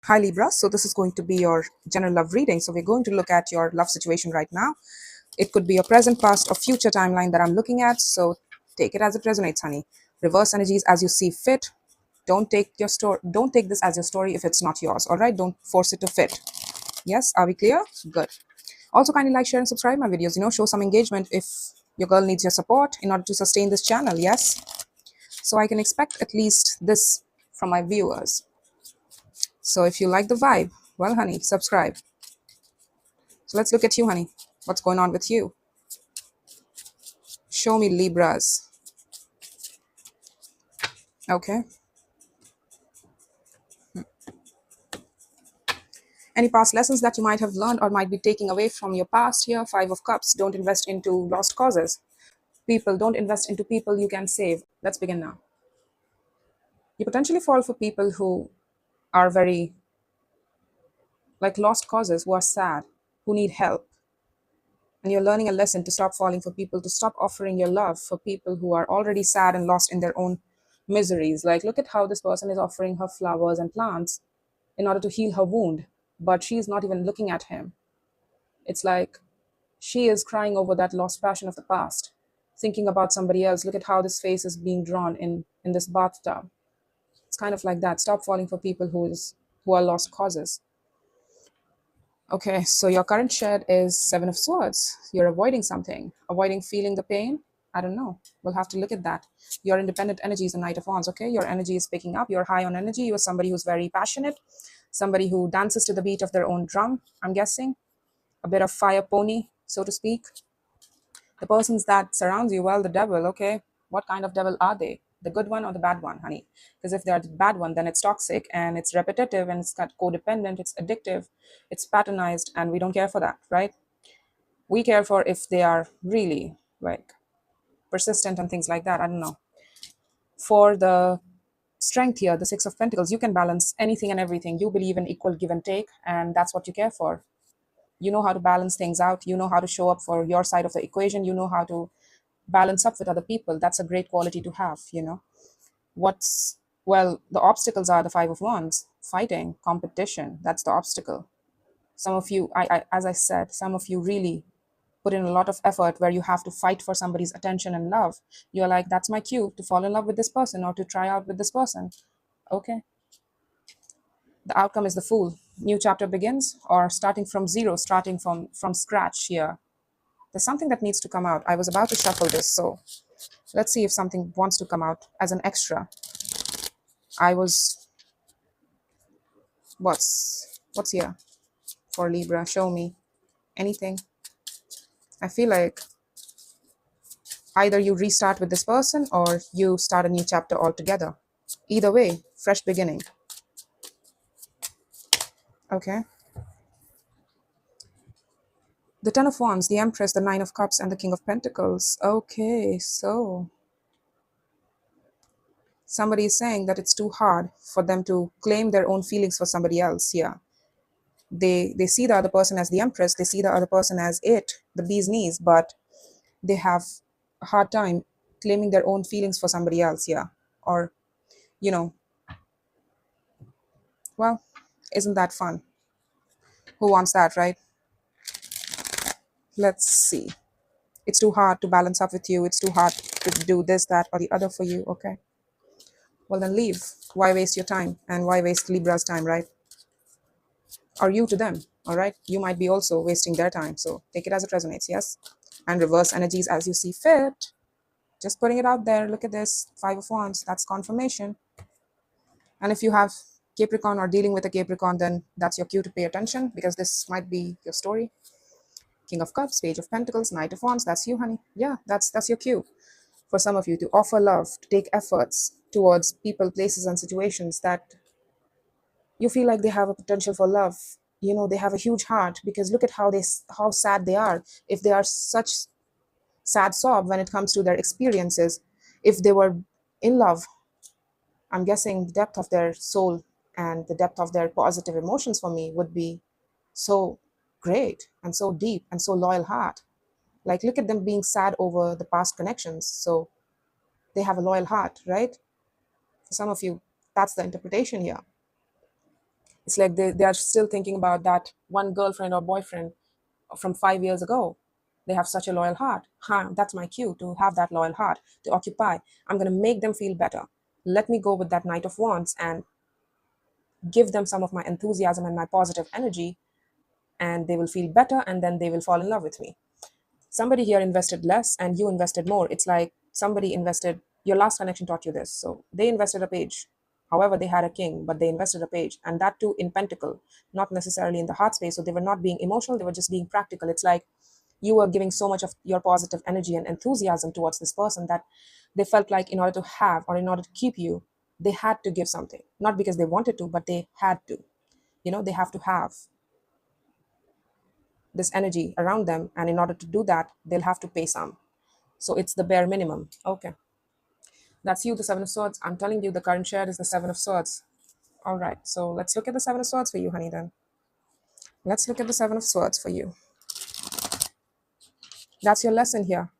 Hi Libra, so this is going to be your general love reading. So we're going to look at your love situation right now. It could be your present, past, or future timeline that I'm looking at. So take it as it resonates, honey. Reverse energies as you see fit. Don't take your story. Don't take this as your story if it's not yours. All right. Don't force it to fit. Yes. Are we clear? Good. Also, kindly like, share, and subscribe my videos. Show some engagement if your girl needs your support in order to sustain this channel. Yes. So I can expect at least this from my viewers. So if you like the vibe, well, honey, subscribe. So let's look at you, honey. What's going on with you? Show me Libras. Okay. Any past lessons that you might have learned or might be taking away from your past here? Five of Cups. Don't invest into lost causes. People, don't invest into people you can save. Let's begin now. You potentially fall for people who are very like lost causes, who are sad, who need help. And you're learning a lesson to stop falling for people, to stop offering your love for people who are already sad and lost in their own miseries. Like, look at how this person is offering her flowers and plants in order to heal her wound, but she's not even looking at him. It's like she is crying over that lost passion of the past, thinking about somebody else. Look at how this face is being drawn in this bathtub. It's kind of like that. Stop falling for people who are lost causes. Okay, so your current shed is Seven of Swords. You're avoiding something, avoiding feeling the pain. I don't know. We'll have to look at that. Your independent energy is a Knight of Wands. Okay, your energy is picking up. You're high on energy. You're somebody who's very passionate, somebody who dances to the beat of their own drum, I'm guessing. A bit of fire pony, so to speak. The persons that surrounds you, well, the devil, okay. What kind of devil are they? The good one or the bad one, honey? Because if they're the bad one, then it's toxic and it's repetitive and it's got codependent, it's addictive, it's patronized, and we don't care for that, right? We care for if they are really like persistent and things like that. I don't know. For the strength here, the Six of Pentacles, you can balance anything and everything. You believe in equal give and take, and that's what you care for. You know how to balance things out. You know how to show up for your side of the equation. You know how to balance up with other people. That's a great quality to have. Well, the obstacles are the Five of Wands, fighting, competition. That's the obstacle. Some of you, as I said, some of you really put in a lot of effort where you have to fight for somebody's attention and love. You're like, that's my cue to fall in love with this person or to try out with this person. Okay. The outcome is the Fool. New chapter begins, or starting from zero, starting from scratch here. There's something that needs to come out. I was about to shuffle this, so let's see if something wants to come out as an extra. What's here for Libra? Show me anything. I feel like either you restart with this person or you start a new chapter altogether. Either way, fresh beginning. Okay. The Ten of Wands, the Empress, the Nine of Cups, and the King of Pentacles. Okay, so somebody is saying that it's too hard for them to claim their own feelings for somebody else. Yeah. They see the other person as the Empress, they see the other person as the bee's knees, but they have a hard time claiming their own feelings for somebody else. Yeah. Or, you know, well, isn't that fun? Who wants that, right? Let's see. It's too hard to balance up with you. It's too hard to do this, that, or the other for you. Okay. Well, then leave. Why waste your time? And why waste Libra's time, right? Or you to them, all right? You might be also wasting their time. So take it as it resonates, yes? And reverse energies as you see fit. Just putting it out there. Look at this. Five of Wands. That's confirmation. And if you have Capricorn or dealing with a Capricorn, then that's your cue to pay attention, because this might be your story. King of Cups, Page of Pentacles, Knight of Wands. That's you, honey. Yeah, that's your cue. For some of you to offer love, to take efforts towards people, places, and situations that you feel like they have a potential for love. They have a huge heart, because look at how sad they are. If they are such sad sob when it comes to their experiences, if they were in love, I'm guessing the depth of their soul and the depth of their positive emotions for me would be so great and so deep and so loyal heart. Like, look at them being sad over the past connections. So they have a loyal heart, right? For some of you, that's the interpretation here. It's like they are still thinking about that one girlfriend or boyfriend from 5 years ago. They have such a loyal heart. Huh, that's my cue to have that loyal heart, to occupy. I'm going to make them feel better. Let me go with that Knight of Wands and give them some of my enthusiasm and my positive energy, and they will feel better, and then they will fall in love with me. Somebody here invested less and you invested more. It's like somebody invested, your last connection taught you this. So they invested a page. However, they had a king, but they invested a page, and that too in pentacle, not necessarily in the heart space. So they were not being emotional, they were just being practical. It's like you were giving so much of your positive energy and enthusiasm towards this person that they felt like in order to have or in order to keep you, they had to give something. Not because they wanted to, but they had to. They have to have this energy around them, and in order to do that they'll have to pay some. So it's the bare minimum. Okay, that's you, the Seven of Swords. I'm telling you, the current share is the Seven of Swords. All right, so let's look at the Seven of Swords for you, honey. Then let's look at the Seven of Swords for you. That's your lesson here.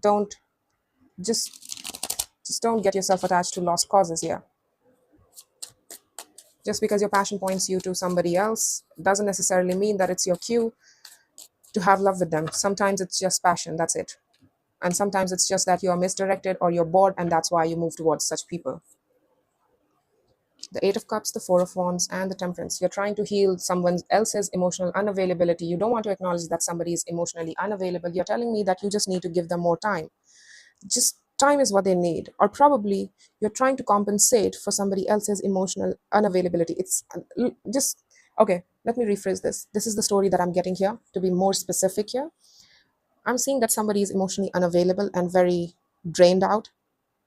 Don't just don't get yourself attached to lost causes here. Just because your passion points you to somebody else doesn't necessarily mean that it's your cue to have love with them. Sometimes it's just passion, that's it. And sometimes it's just that you're misdirected or you're bored, and that's why you move towards such people. The Eight of Cups, the Four of Wands, and the Temperance. You're trying to heal someone else's emotional unavailability. You don't want to acknowledge that somebody is emotionally unavailable. You're telling me that you just need to give them more time. Just time is what they need. Or probably you're trying to compensate for somebody else's emotional unavailability. It's just, okay, let me rephrase this. This is the story that I'm getting here. To be more specific here, I'm seeing that somebody is emotionally unavailable and very drained out,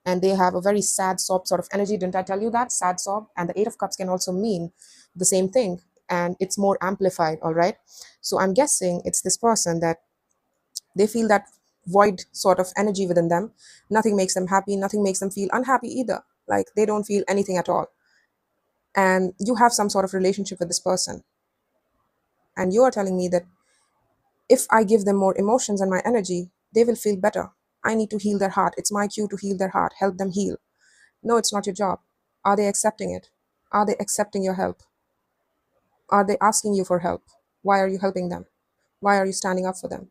and they have a very sad sob sort of energy. Didn't I tell you that? Sad sob. And the Eight of Cups can also mean the same thing, and it's more amplified, all right? So I'm guessing it's this person that they feel that void sort of energy within them. Nothing makes them happy, nothing makes them feel unhappy either. Like they don't feel anything at all. And you have some sort of relationship with this person. And you are telling me that if I give them more emotions and my energy, they will feel better. I need to heal their heart. It's my cue to heal their heart, help them heal. No, it's not your job. Are they accepting it? Are they accepting your help? Are they asking you for help? Why are you helping them? Why are you standing up for them?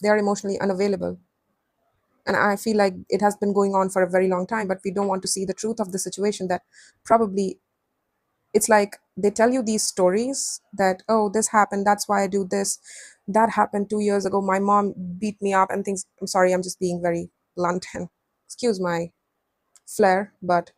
They are emotionally unavailable. And I feel like it has been going on for a very long time, but we don't want to see the truth of the situation, that probably it's like they tell you these stories that, oh, this happened, that's why I do this. That happened 2 years ago. My mom beat me up and things. I'm sorry, I'm just being very blunt and excuse my flair, but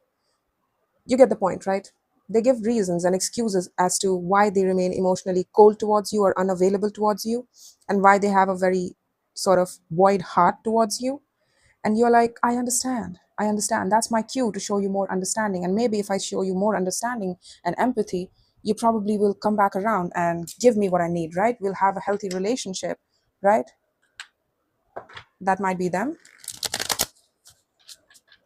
you get the point, right? They give reasons and excuses as to why they remain emotionally cold towards you or unavailable towards you, and why they have a very sort of void heart towards you. And you're like, I understand. I understand. That's my cue to show you more understanding. And maybe if I show you more understanding and empathy, you probably will come back around and give me what I need, right? We'll have a healthy relationship, right? That might be them.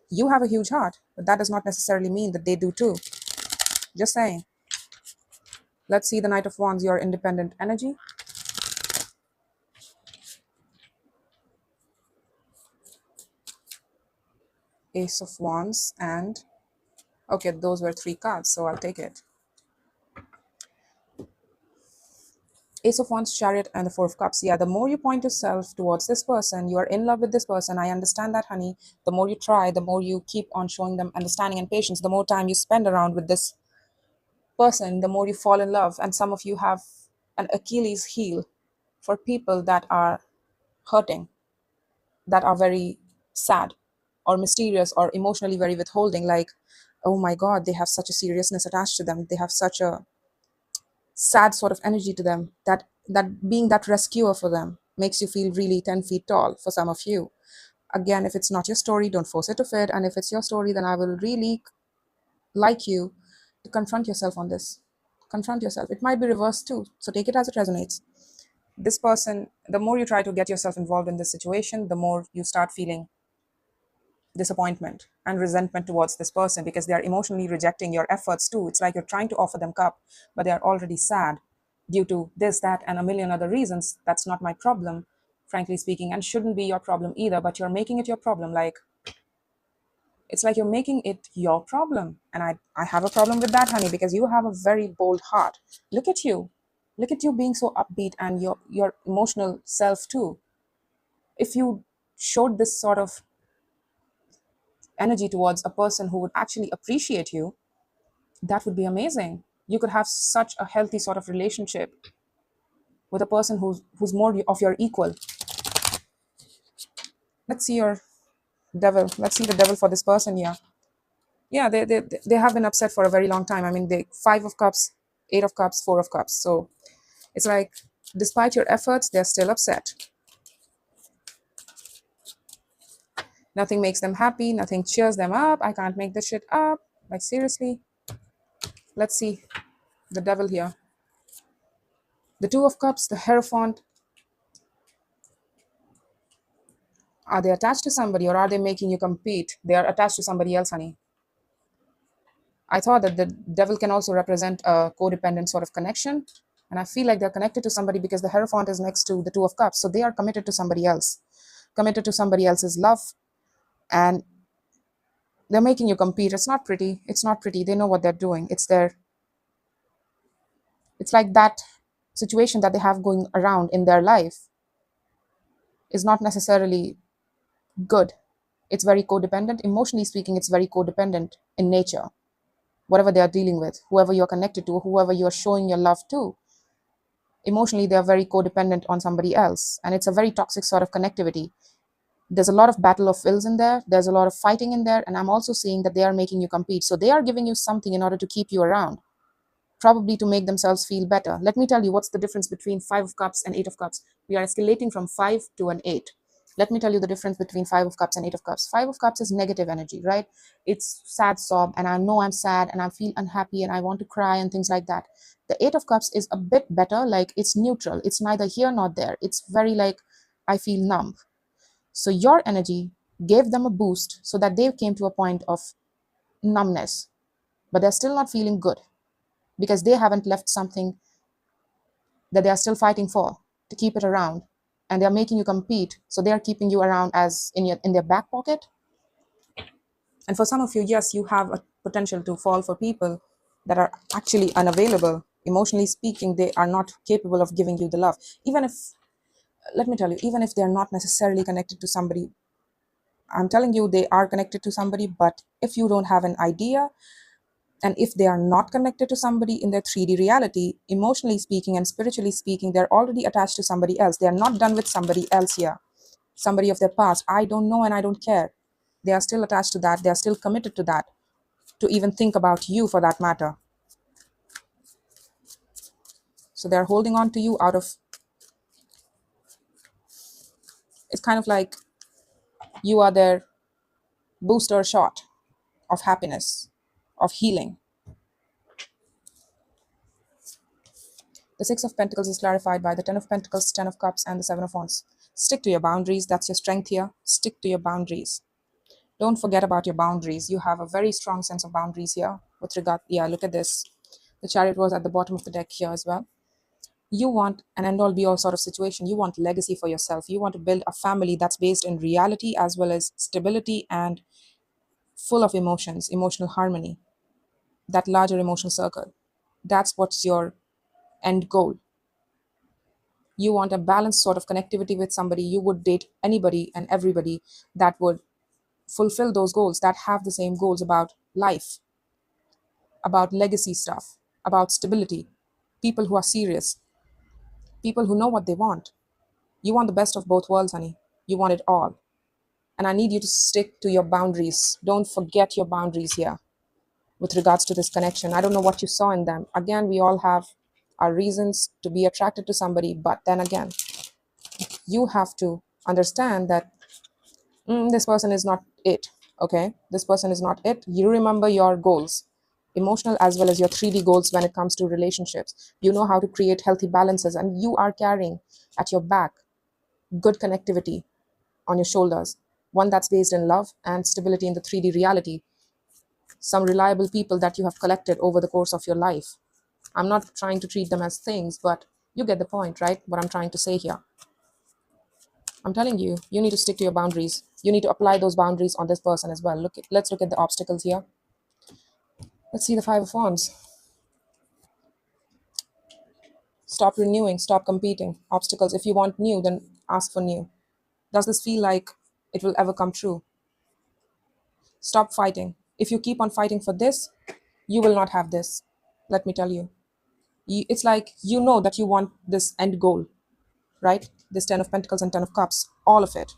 You have a huge heart, but that does not necessarily mean that they do too. Just saying. Let's see the Knight of Wands, your independent energy. Ace of Wands, and okay, those were three cards, so I'll take it. Ace of Wands, Chariot, and the Four of Cups. Yeah, the more you point yourself towards this person, you are in love with this person. I understand that, honey. The more you try, the more you keep on showing them understanding and patience, the more time you spend around with this person, the more you fall in love. And some of you have an Achilles heel for people that are hurting, that are very sad or mysterious or emotionally very withholding. Like, oh my God, they have such a seriousness attached to them. They have such a sad sort of energy to them, that being that rescuer for them makes you feel really 10 feet tall for some of you. Again, if it's not your story, don't force it to fit. And if it's your story, then I will really like you to confront yourself on this. Confront yourself. It might be reversed too, so take it as it resonates. This person, the more you try to get yourself involved in this situation, the more you start feeling disappointment and resentment towards this person, because they are emotionally rejecting your efforts too. It's like you're trying to offer them cup, but they are already sad due to this, that, and a million other reasons. That's not my problem, frankly speaking, and shouldn't be your problem either, but you're making it your problem. Like, It's like you're making it your problem. And I have a problem with that, honey, because you have a very bold heart. Look at you. Look at you being so upbeat, and your emotional self too. If you showed this sort of energy towards a person who would actually appreciate you, that would be amazing. You could have such a healthy sort of relationship with a person who's more of your equal. Let's see your devil. Let's see the devil for this person. Yeah, they have been upset for a very long time. I mean, they 5 of cups, 8 of cups, 4 of cups. So it's like, despite your efforts, they're still upset. Nothing makes them happy, nothing cheers them up. I can't make this shit up, like seriously. Let's see the devil here. The 2 of cups, the Hierophant. Are they attached to somebody, or are they making you compete? They are attached to somebody else, honey. I thought that the devil can also represent a codependent sort of connection. And I feel like they're connected to somebody because the Hierophant is next to the 2 of cups. So they are committed to somebody else, committed to somebody else's love. And they're making you compete. It's not pretty. It's not pretty. They know what they're doing. It's like that situation that they have going around in their life is not necessarily good. It's very codependent. Emotionally speaking, it's very codependent in nature. Whatever they are dealing with, whoever you're connected to, whoever you're showing your love to, emotionally, they're very codependent on somebody else. And it's a very toxic sort of connectivity. There's a lot of battle of wills in there. There's a lot of fighting in there. And I'm also seeing that they are making you compete. So they are giving you something in order to keep you around, probably to make themselves feel better. Let me tell you what's the difference between 5 of cups and 8 of cups. We are escalating from 5 to an 8. Let me tell you the difference between 5 of cups and 8 of cups. 5 of cups is negative energy, right? It's sad sob, and I know I'm sad and I feel unhappy and I want to cry and things like that. The 8 of cups is a bit better, like it's neutral. It's neither here nor there. It's very like, I feel numb. So your energy gave them a boost so that they came to a point of numbness, but they're still not feeling good because they haven't left something that they are still fighting for to keep it around, and they're making you compete. So they're keeping you around as in their back pocket. And for some of you, yes, you have a potential to fall for people that are actually unavailable. Emotionally speaking, they are not capable of giving you the love. Even if, let me tell you, even if they're not necessarily connected to somebody, I'm telling you, they are connected to somebody. But if you don't have an idea, and if they are not connected to somebody in their 3D reality, emotionally speaking and spiritually speaking, they're already attached to somebody else. They're not done with somebody else here, somebody of their past. I don't know and I don't care. They are still attached to that. They are still committed to that, to even think about you for that matter. So they're holding on to you out of, it's kind of like you are their booster shot of happiness, of healing. The 6 of Pentacles is clarified by the 10 of Pentacles, 10 of Cups, and the 7 of Wands. Stick to your boundaries. That's your strength here. Stick to your boundaries. Don't forget about your boundaries. You have a very strong sense of boundaries here with regard. Yeah, look at this. The Chariot was at the bottom of the deck here as well. You want an end-all be-all sort of situation. You want legacy for yourself. You want to build a family that's based in reality as well as stability and full of emotions, emotional harmony, that larger emotional circle. That's what's your end goal. You want a balanced sort of connectivity with somebody. You would date anybody and everybody that would fulfill those goals, that have the same goals about life, about legacy stuff, about stability, people who are serious, people who know what they want. You want the best of both worlds, honey. You want it all. And I need you to stick to your boundaries. Don't forget your boundaries here with regards to this connection. I don't know what you saw in them. Again, we all have our reasons to be attracted to somebody, but then again, you have to understand that this person is not it. Okay, this person is not it. You remember your goals, emotional as well as your 3D goals when it comes to relationships. You know how to create healthy balances, and you are carrying at your back good connectivity on your shoulders, one that's based in love and stability in the 3D reality. Some reliable people that you have collected over the course of your life. I'm not trying to treat them as things, but you get the point, right? What I'm trying to say here. I'm telling you, you need to stick to your boundaries. You need to apply those boundaries on this person as well. Let's look at the obstacles here. Let's see the Five of Wands. Stop renewing, stop competing. Obstacles. If you want new, then ask for new. Does this feel like it will ever come true? Stop fighting. If you keep on fighting for this, you will not have this. Let me tell you. It's like you know that you want this end goal, right? This 10 of Pentacles and 10 of Cups, all of it.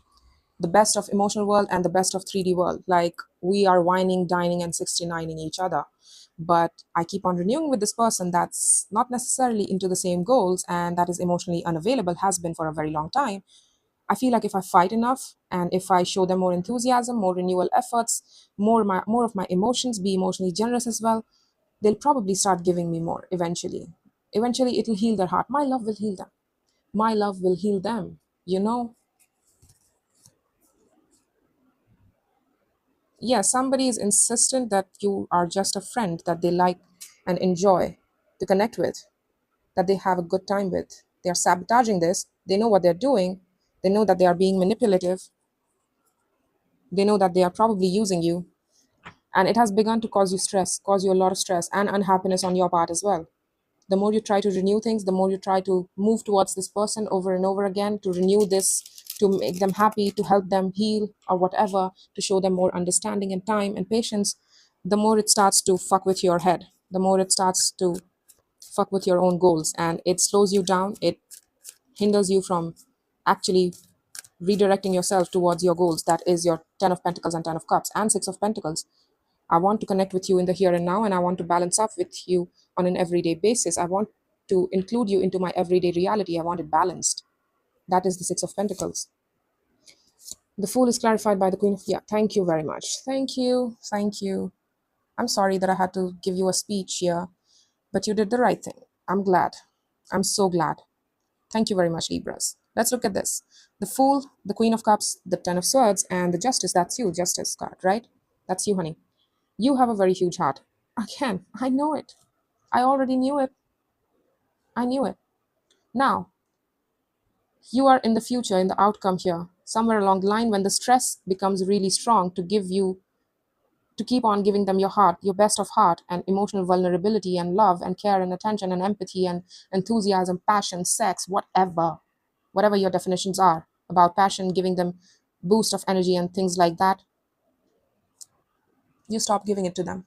The best of emotional world and the best of 3D world. Like we are whining, dining, and 69ing each other. But I keep on renewing with this person that's not necessarily into the same goals and that is emotionally unavailable, has been for a very long time. I feel like if I fight enough and if I show them more enthusiasm, more renewal efforts, more of my emotions, be emotionally generous as well, they'll probably start giving me more eventually. Eventually, it'll heal their heart. My love will heal them. My love will heal them. You know, yeah, somebody is insistent that you are just a friend that they like and enjoy to connect with, that they have a good time with. They are sabotaging this. They know what they're doing. They know that they are being manipulative. They know that they are probably using you. And it has begun to cause you stress, cause you a lot of stress and unhappiness on your part as well. The more you try to renew things, the more you try to move towards this person over and over again, to renew this, to make them happy, to help them heal or whatever, to show them more understanding and time and patience, the more it starts to fuck with your head, the more it starts to fuck with your own goals, and it slows you down. It hinders you from actually redirecting yourself towards your goals. That is your 10 of Pentacles and 10 of Cups and 6 of Pentacles. I want to connect with you in the here and now, and I want to balance up with you on an everyday basis. I want to include you into my everyday reality. I want it balanced. That is the Six of Pentacles. The Fool is clarified by the Queen of... Yeah, thank you very much. Thank you. Thank you. I'm sorry that I had to give you a speech here, but you did the right thing. I'm glad. I'm so glad. Thank you very much, Libras. Let's look at this. The Fool, the Queen of Cups, the Ten of Swords, and the Justice. That's you, Justice card, right? That's you, honey. You have a very huge heart. Again, I know it. I already knew it. I knew it. Now, you are in the future, in the outcome here, somewhere along the line when the stress becomes really strong to give you, to keep on giving them your heart, your best of heart, and emotional vulnerability, and love, and care, and attention, and empathy, and enthusiasm, passion, sex, whatever your definitions are about passion, giving them boost of energy and things like that, you stop giving it to them.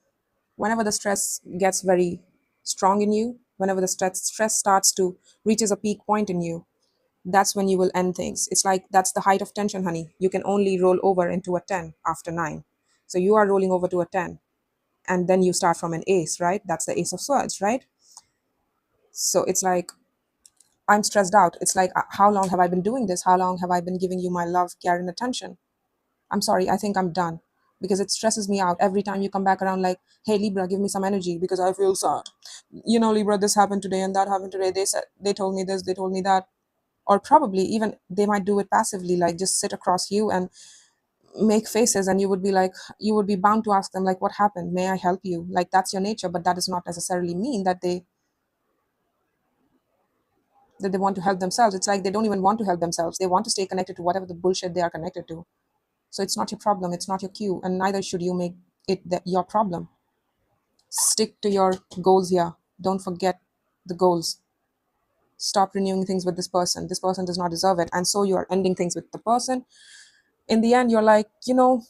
Whenever the stress gets very strong in you, whenever the stress starts to reaches a peak point in you, that's when you will end things. It's like that's the height of tension, honey. You can only roll over into a 10 after 9. So you are rolling over to a 10, and then you start from an ace, right? That's the Ace of Swords, right? So it's like I'm stressed out. It's like how long have I been doing this? How long have I been giving you my love, care, and attention? I'm sorry, I think I'm done, because it stresses me out every time you come back around like, hey Libra, give me some energy because I feel sad. You know, Libra, this happened today and that happened today. They said, they told me this, they told me that. Or probably even they might do it passively, like just sit across you and make faces, and you would be like, you would be bound to ask them like, what happened? May I help you? Like that's your nature, but that does not necessarily mean that they want to help themselves. It's like they don't even want to help themselves. They want to stay connected to whatever the bullshit they are connected to. So it's not your problem, it's not your cue, and neither should you make it your problem. Stick to your goals here. Don't forget the goals. Stop renewing things with this person. This person does not deserve it. And so you are ending things with the person. In the end, you're like, you know,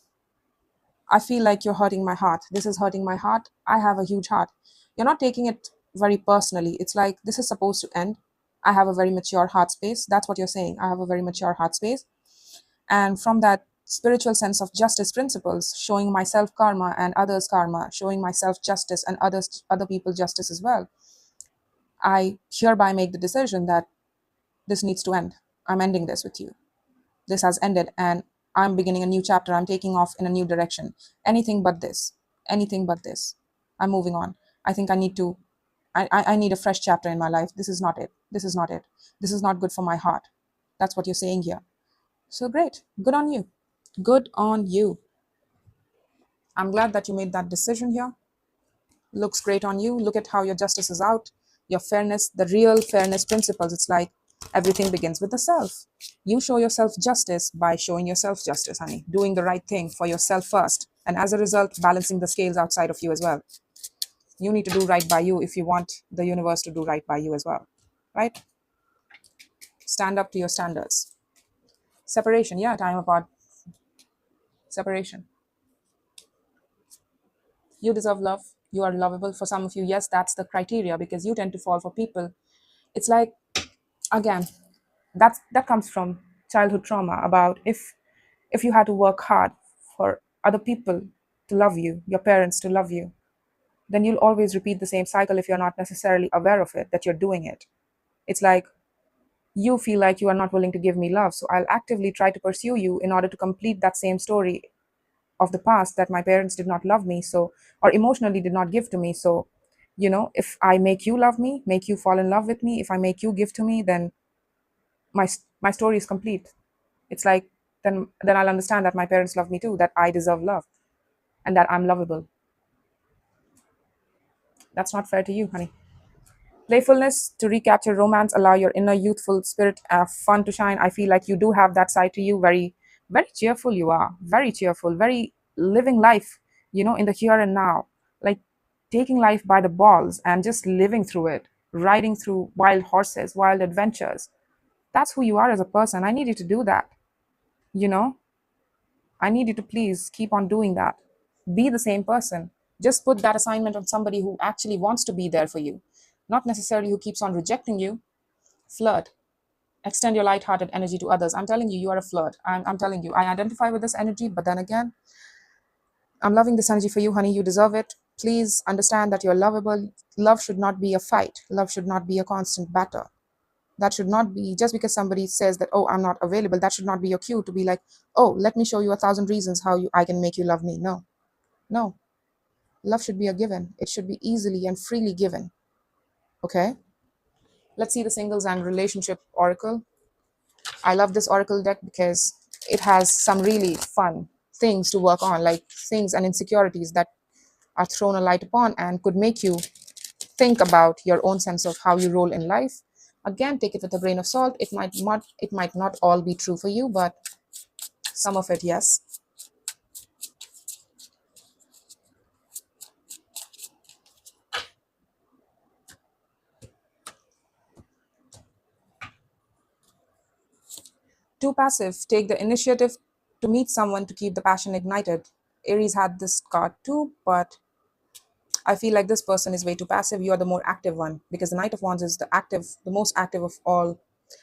I feel like you're hurting my heart. This is hurting my heart. I have a huge heart. You're not taking it very personally. It's like, this is supposed to end. I have a very mature heart space. That's what you're saying. I have a very mature heart space. And from that spiritual sense of justice principles, showing myself karma and others karma, showing myself justice and other people justice as well, I hereby make the decision that this needs to end. I'm ending this with you. This has ended, and I'm beginning a new chapter. I'm taking off in a new direction. Anything but this. Anything but this. I'm moving on. I think I need to, I need a fresh chapter in my life. This is not it. This is not it. This is not good for my heart. That's what you're saying here. So great. Good on you. Good on you. I'm glad that you made that decision here. Looks great on you. Look at how your justice is out, your fairness, the real fairness principles. It's like Everything begins with the self. You show yourself justice by showing yourself justice, honey. Doing the right thing for yourself first. And as a result, balancing the scales outside of you as well. You need to do right by you if you want the universe to do right by you as well. Right? Stand up to your standards. Separation. Yeah, time apart. Separation. You deserve love. You are lovable. For some of you, yes, that's the criteria because you tend to fall for people. It's like, again, that comes from childhood trauma about if you had to work hard for other people to love you, your parents to love you, then you'll always repeat the same cycle if you're not necessarily aware of it, that you're doing it. It's like you feel like you are not willing to give me love, so I'll actively try to pursue you in order to complete that same story of the past, that my parents did not love me, so, or emotionally did not give to me. So, if I make you love me, make you fall in love with me, if I make you give to me, then my story is complete. It's like, then I'll understand that my parents love me too, that I deserve love, and that I'm lovable. That's not fair to you, honey. Playfulness to recapture romance, allow your inner youthful spirit fun to shine. I feel like you do have that side to you. Very, very cheerful you are. Very cheerful, very living life, in the here and now. Like taking life by the balls and just living through it, riding through wild horses, wild adventures. That's who you are as a person. I need you to do that. You know, I need you to please keep on doing that. Be the same person. Just put that assignment on somebody who actually wants to be there for you, not necessarily who keeps on rejecting you. Flirt. Extend your light-hearted energy to others. I'm telling you, you are a flirt. I'm telling you, I identify with this energy, but then again, I'm loving this energy for you, honey. You deserve it. Please understand that you're lovable. Love should not be a fight. Love should not be a constant battle. That should not be just because somebody says that, oh, I'm not available. That should not be your cue to be like, oh, let me show you 1,000 reasons how I can make you love me. No, no. Love should be a given. It should be easily and freely given. Okay. Let's see the singles and relationship oracle. I love this oracle deck because it has some really fun things to work on, like things and insecurities that are thrown a light upon and could make you think about your own sense of how you roll in life. Again, take it with a grain of salt. It might not all be true for you, but some of it, yes. Too passive. Take the initiative to meet someone to keep the passion ignited. Aries had this card too, but I feel like this person is way too passive. You are the more active one because the Knight of Wands is the most active of all.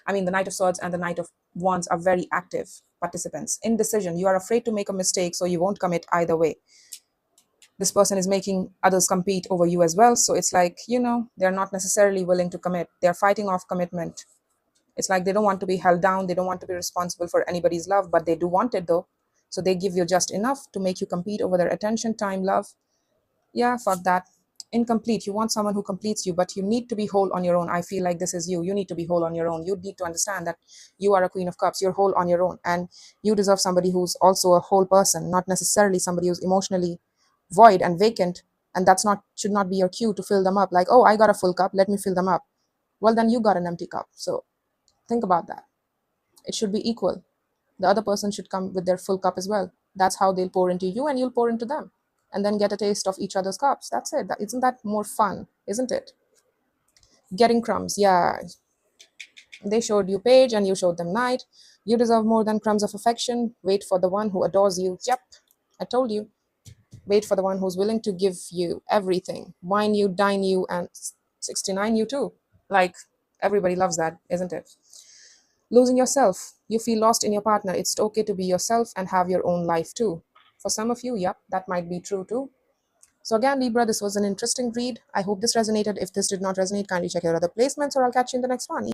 I mean, the Knight of Swords and the Knight of Wands are very active participants. Indecision. You are afraid to make a mistake, so you won't commit either way. This person is making others compete over you as well. So it's like, they're not necessarily willing to commit. They're fighting off commitment. It's like they don't want to be held down. They don't want to be responsible for anybody's love, but they do want it though. So they give you just enough to make you compete over their attention, time, love. Yeah, fuck that. Incomplete. You want someone who completes you, but you need to be whole on your own. I feel like this is you. You need to be whole on your own. You need to understand that you are a Queen of Cups. You're whole on your own. And you deserve somebody who's also a whole person, not necessarily somebody who's emotionally void and vacant. And that's not should not be your cue to fill them up. Like, oh, I got a full cup. Let me fill them up. Well, then you got an empty cup. So think about that. It should be equal. The other person should come with their full cup as well. That's how they'll pour into you and you'll pour into them. And then get a taste of each other's cups. That's it. Isn't that more fun? Isn't it? Getting crumbs. Yeah. They showed you page and you showed them knight. You deserve more than crumbs of affection. Wait for the one who adores you. Yep. I told you. Wait for the one who's willing to give you everything. Wine you, dine you, and 69 you too. Like, everybody loves that, isn't it? Losing yourself. You feel lost in your partner. It's okay to be yourself and have your own life too. For some of you, yep, that might be true too. So again, Libra, this was an interesting read. I hope this resonated. If this did not resonate, kindly check your other placements or I'll catch you in the next one.